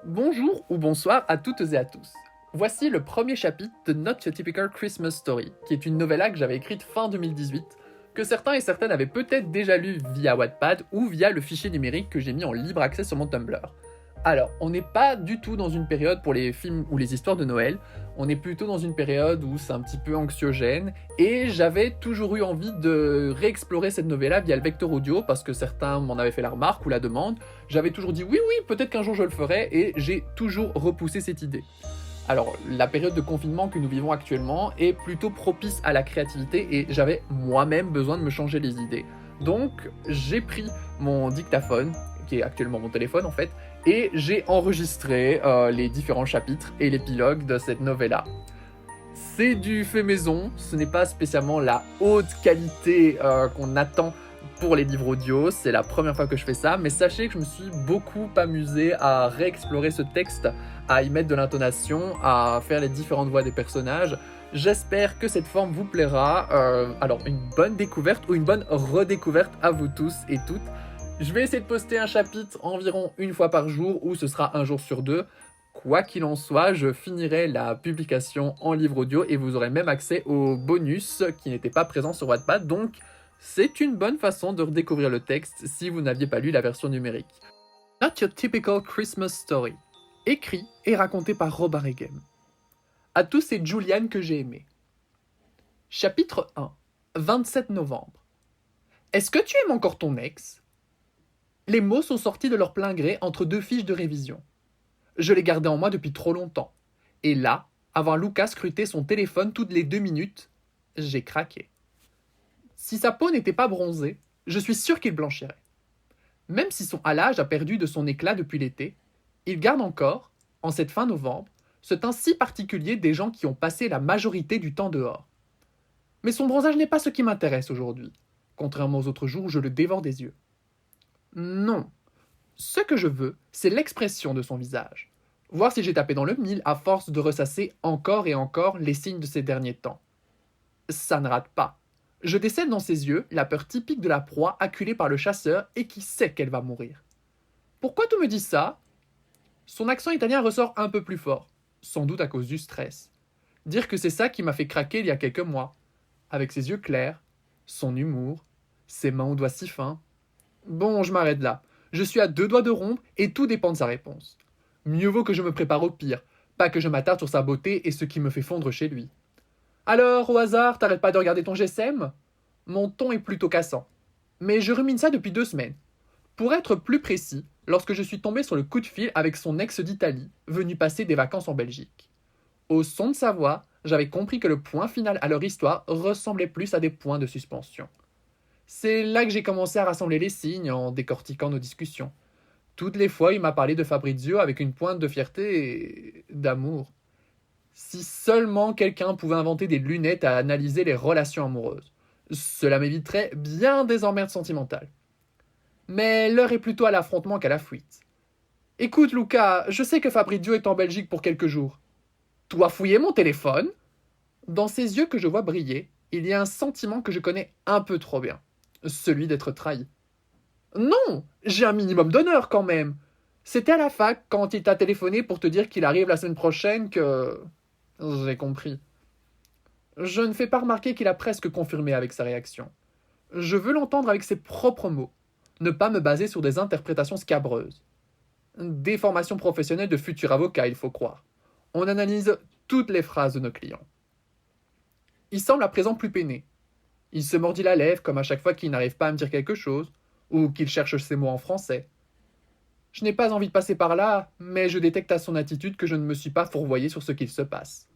Bonjour ou bonsoir à toutes et à tous. Voici le premier chapitre de Not Your Typical Christmas Story, qui est une novella que j'avais écrite fin 2018, que certains et certaines avaient peut-être déjà lu via Wattpad ou via le fichier numérique que j'ai mis en libre accès sur mon Tumblr. Alors, on n'est pas du tout dans une période pour les films ou les histoires de Noël, on est plutôt dans une période où c'est un petit peu anxiogène, et j'avais toujours eu envie de réexplorer cette novella via le vecteur audio, parce que certains m'en avaient fait la remarque ou la demande. J'avais toujours dit oui, peut-être qu'un jour je le ferai, et j'ai toujours repoussé cette idée. Alors, la période de confinement que nous vivons actuellement est plutôt propice à la créativité, et j'avais moi-même besoin de me changer les idées. Donc, j'ai pris mon dictaphone, qui est actuellement mon téléphone en fait, et j'ai enregistré les différents chapitres et l'épilogue de cette novella. C'est du fait maison, ce n'est pas spécialement la haute qualité qu'on attend pour les livres audio, c'est la première fois que je fais ça, mais sachez que je me suis beaucoup amusé à réexplorer ce texte, à y mettre de l'intonation, à faire les différentes voix des personnages. J'espère que cette forme vous plaira. Alors, une bonne découverte ou une bonne redécouverte à vous tous et toutes. Je vais essayer de poster un chapitre environ une fois par jour ou ce sera un jour sur deux. Quoi qu'il en soit, je finirai la publication en livre audio et vous aurez même accès aux bonus qui n'étaient pas présents sur Wattpad, donc c'est une bonne façon de redécouvrir le texte si vous n'aviez pas lu la version numérique. Not Your Typical Christmas Story, écrit et raconté par Rob Arreghem. À tous ces Julian que j'ai aimés. Chapitre 1, 27 novembre. Est-ce que tu aimes encore ton ex ? Les mots sont sortis de leur plein gré entre deux fiches de révision. Je les gardais en moi depuis trop longtemps. Et là, avant Lucas scruter son téléphone toutes les 2 minutes, j'ai craqué. Si sa peau n'était pas bronzée, je suis sûr qu'il blanchirait. Même si son halage a perdu de son éclat depuis l'été, il garde encore, en cette fin novembre, ce teint si particulier des gens qui ont passé la majorité du temps dehors. Mais son bronzage n'est pas ce qui m'intéresse aujourd'hui, contrairement aux autres jours où je le dévore des yeux. Non. Ce que je veux, c'est l'expression de son visage. Voir si j'ai tapé dans le mille à force de ressasser encore et encore les signes de ces derniers temps. Ça ne rate pas. Je décèle dans ses yeux la peur typique de la proie acculée par le chasseur et qui sait qu'elle va mourir. Pourquoi tu me dis ça ? Son accent italien ressort un peu plus fort, sans doute à cause du stress. Dire que c'est ça qui m'a fait craquer il y a quelques mois, avec ses yeux clairs, son humour, ses mains aux doigts si fins. Bon, je m'arrête là. Je suis à 2 doigts de rompre et tout dépend de sa réponse. Mieux vaut que je me prépare au pire, pas que je m'attarde sur sa beauté et ce qui me fait fondre chez lui. Alors, au hasard, t'arrêtes pas de regarder ton GSM ? Mon ton est plutôt cassant. Mais je rumine ça depuis 2 semaines. Pour être plus précis, lorsque je suis tombé sur le coup de fil avec son ex d'Italie, venu passer des vacances en Belgique. Au son de sa voix, j'avais compris que le point final à leur histoire ressemblait plus à des points de suspension. C'est là que j'ai commencé à rassembler les signes en décortiquant nos discussions. Toutes les fois, il m'a parlé de Fabrizio avec une pointe de fierté et d'amour. Si seulement quelqu'un pouvait inventer des lunettes à analyser les relations amoureuses. Cela m'éviterait bien des emmerdes sentimentales. Mais l'heure est plutôt à l'affrontement qu'à la fuite. Écoute, Luca, je sais que Fabrizio est en Belgique pour quelques jours. Tu as fouillé mon téléphone ? Dans ses yeux que je vois briller, il y a un sentiment que je connais un peu trop bien. Celui d'être trahi. Non, j'ai un minimum d'honneur quand même. C'était à la fac quand il t'a téléphoné pour te dire qu'il arrive la semaine prochaine que... J'ai compris. Je ne fais pas remarquer qu'il a presque confirmé avec sa réaction. Je veux l'entendre avec ses propres mots, ne pas me baser sur des interprétations scabreuses. Des formations professionnelles de futurs avocats, il faut croire. On analyse toutes les phrases de nos clients. Il semble à présent plus peiné. Il se mordit la lèvre comme à chaque fois qu'il n'arrive pas à me dire quelque chose, ou qu'il cherche ses mots en français. Je n'ai pas envie de passer par là, mais je détecte à son attitude que je ne me suis pas fourvoyé sur ce qu'il se passe.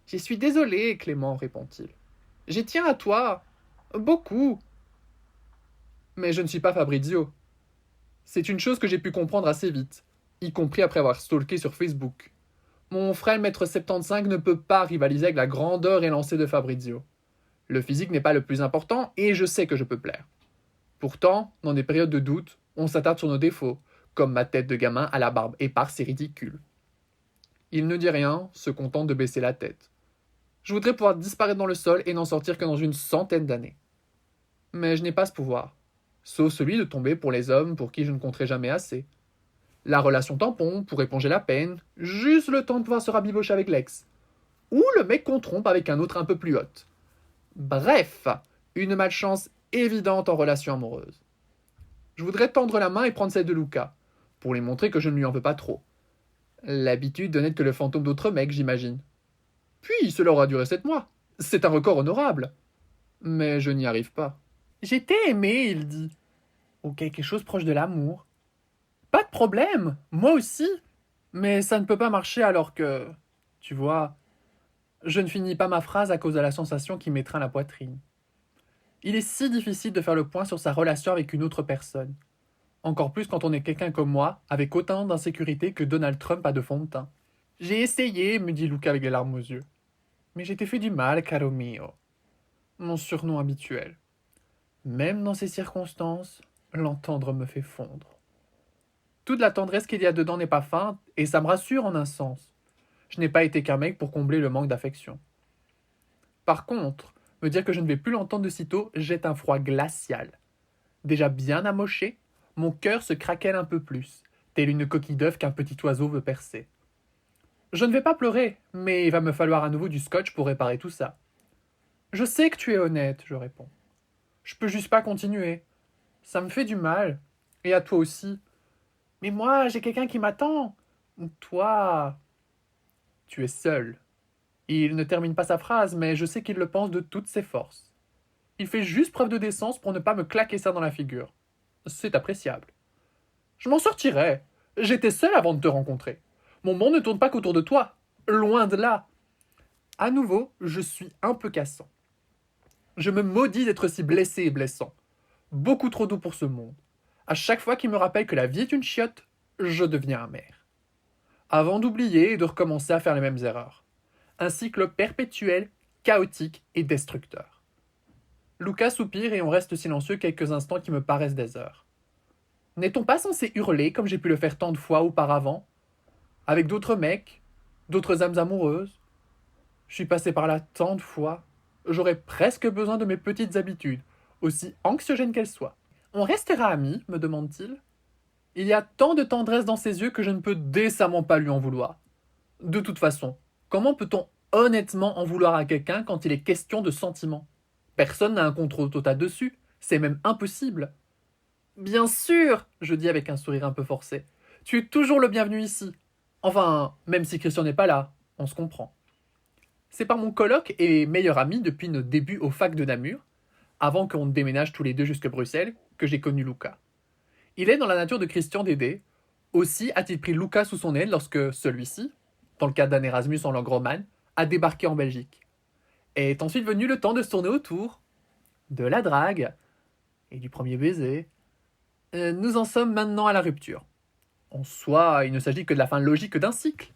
J'y suis désolé, Clément, répond-il. J'y tiens à toi. Beaucoup. Mais je ne suis pas Fabrizio. C'est une chose que j'ai pu comprendre assez vite, y compris après avoir stalké sur Facebook. Mon frère maître 75 ne peut pas rivaliser avec la grandeur élancée de Fabrizio. Le physique n'est pas le plus important et je sais que je peux plaire. Pourtant, dans des périodes de doute, on s'attarde sur nos défauts, comme ma tête de gamin à la barbe éparse et ridicule. Il ne dit rien, se contente de baisser la tête. Je voudrais pouvoir disparaître dans le sol et n'en sortir que dans une centaine d'années. Mais je n'ai pas ce pouvoir, sauf celui de tomber pour les hommes pour qui je ne compterai jamais assez. La relation tampon pour éponger la peine, juste le temps de pouvoir se rabibocher avec l'ex. Ou le mec qu'on trompe avec un autre un peu plus hot. Bref, une malchance évidente en relation amoureuse. Je voudrais tendre la main et prendre celle de Luca, pour lui montrer que je ne lui en veux pas trop. L'habitude de n'être que le fantôme d'autres mecs, j'imagine. Puis cela aura duré 7 mois. C'est un record honorable. Mais je n'y arrive pas. J'étais aimé, il dit. Ou quelque chose proche de l'amour. Pas de problème, moi aussi. Mais ça ne peut pas marcher alors que... Tu vois, je ne finis pas ma phrase à cause de la sensation qui m'étreint la poitrine. Il est si difficile de faire le point sur sa relation avec une autre personne. Encore plus quand on est quelqu'un comme moi, avec autant d'insécurité que Donald Trump a de fond de teint. J'ai essayé, me dit Luca avec les larmes aux yeux. Mais j'ai été fait du mal, caro mio. Mon surnom habituel. Même dans ces circonstances, l'entendre me fait fondre. Toute la tendresse qu'il y a dedans n'est pas feinte, et ça me rassure en un sens. Je n'ai pas été qu'un mec pour combler le manque d'affection. Par contre, me dire que je ne vais plus l'entendre de sitôt jette un froid glacial. Déjà bien amoché, mon cœur se craquelle un peu plus, telle une coquille d'œuf qu'un petit oiseau veut percer. Je ne vais pas pleurer, mais il va me falloir à nouveau du scotch pour réparer tout ça. Je sais que tu es honnête, je réponds. Je peux juste pas continuer. Ça me fait du mal. Et à toi aussi. Mais moi, j'ai quelqu'un qui m'attend. Toi, tu es seul. Il ne termine pas sa phrase, mais je sais qu'il le pense de toutes ses forces. Il fait juste preuve de décence pour ne pas me claquer ça dans la figure. C'est appréciable. Je m'en sortirai. J'étais seul avant de te rencontrer. Mon monde ne tourne pas qu'autour de toi. Loin de là. À nouveau, je suis un peu cassant. Je me maudis d'être si blessé et blessant. Beaucoup trop doux pour ce monde. À chaque fois qu'il me rappelle que la vie est une chiotte, je deviens amer. Avant d'oublier et de recommencer à faire les mêmes erreurs. Un cycle perpétuel, chaotique et destructeur. Luca soupire et on reste silencieux quelques instants qui me paraissent des heures. N'est-on pas censé hurler comme j'ai pu le faire tant de fois auparavant? Avec d'autres mecs, d'autres âmes amoureuses? Je suis passé par là tant de fois. J'aurais presque besoin de mes petites habitudes, aussi anxiogènes qu'elles soient. On restera amis, me demande-t-il. Il y a tant de tendresse dans ses yeux que je ne peux décemment pas lui en vouloir. De toute façon, comment peut-on honnêtement en vouloir à quelqu'un quand il est question de sentiments? Personne n'a un contrôle total dessus, c'est même impossible. Bien sûr, je dis avec un sourire un peu forcé. Tu es toujours le bienvenu ici. Enfin, même si Christian n'est pas là, on se comprend. C'est par mon coloc et meilleur ami depuis nos débuts au fac de Namur, avant qu'on ne déménage tous les deux jusqu'à Bruxelles, que j'ai connu Luca. Il est dans la nature de Christian d'aider. Aussi a-t-il pris Luca sous son aile lorsque celui-ci, dans le cadre d'un Erasmus en langue romane, a débarqué en Belgique. Est ensuite venu le temps de se tourner autour, de la drague et du premier baiser. Nous en sommes maintenant à la rupture. En soi, il ne s'agit que de la fin logique d'un cycle.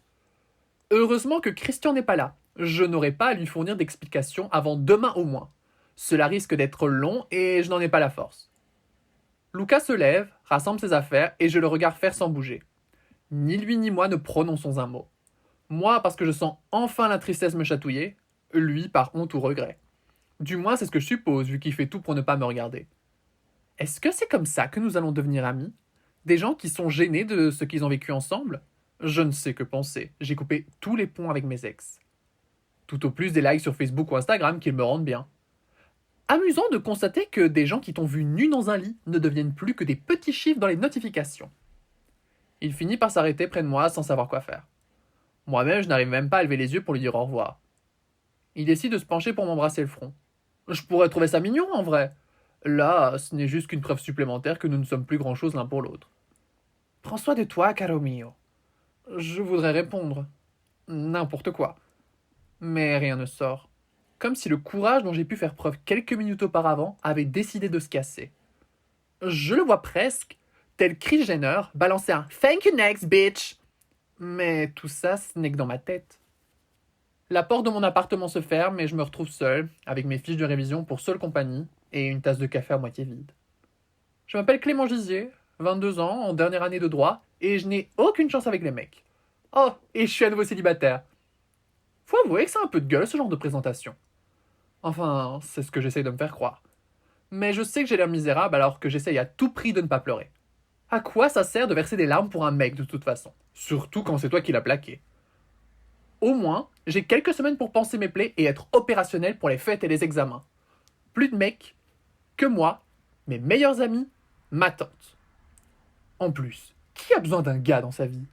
Heureusement que Christian n'est pas là. Je n'aurai pas à lui fournir d'explications avant demain au moins. Cela risque d'être long et je n'en ai pas la force. Luca se lève, rassemble ses affaires et je le regarde faire sans bouger. Ni lui ni moi ne prononçons un mot. Moi parce que je sens enfin la tristesse me chatouiller, lui par honte ou regret. Du moins c'est ce que je suppose vu qu'il fait tout pour ne pas me regarder. Est-ce que c'est comme ça que nous allons devenir amis? Des gens qui sont gênés de ce qu'ils ont vécu ensemble? Je ne sais que penser, j'ai coupé tous les ponts avec mes ex. Tout au plus des likes sur Facebook ou Instagram qu'ils me rendent bien. Amusant de constater que des gens qui t'ont vu nu dans un lit ne deviennent plus que des petits chiffres dans les notifications. Il finit par s'arrêter près de moi sans savoir quoi faire. Moi-même, je n'arrive même pas à lever les yeux pour lui dire au revoir. Il décide de se pencher pour m'embrasser le front. Je pourrais trouver ça mignon en vrai. Là, ce n'est juste qu'une preuve supplémentaire que nous ne sommes plus grand-chose l'un pour l'autre. Prends soin de toi, caro mio. Je voudrais répondre. N'importe quoi. Mais rien ne sort. Comme si le courage dont j'ai pu faire preuve quelques minutes auparavant avait décidé de se casser. Je le vois presque, tel Kris Jenner, balancer un Thank you next, bitch! Mais tout ça, ce n'est que dans ma tête. La porte de mon appartement se ferme et je me retrouve seul, avec mes fiches de révision pour seule compagnie et une tasse de café à moitié vide. Je m'appelle Clément Gizier, 22 ans, en dernière année de droit, et je n'ai aucune chance avec les mecs. Oh, et je suis à nouveau célibataire. Faut avouer que c'est un peu de gueule ce genre de présentation. Enfin, c'est ce que j'essaye de me faire croire. Mais je sais que j'ai l'air misérable alors que j'essaye à tout prix de ne pas pleurer. À quoi ça sert de verser des larmes pour un mec de toute façon? Surtout quand c'est toi qui l'as plaqué. Au moins, j'ai quelques semaines pour penser mes plaies et être opérationnel pour les fêtes et les examens. Plus de mecs que moi, mes meilleurs amis, ma tante. En plus, qui a besoin d'un gars dans sa vie?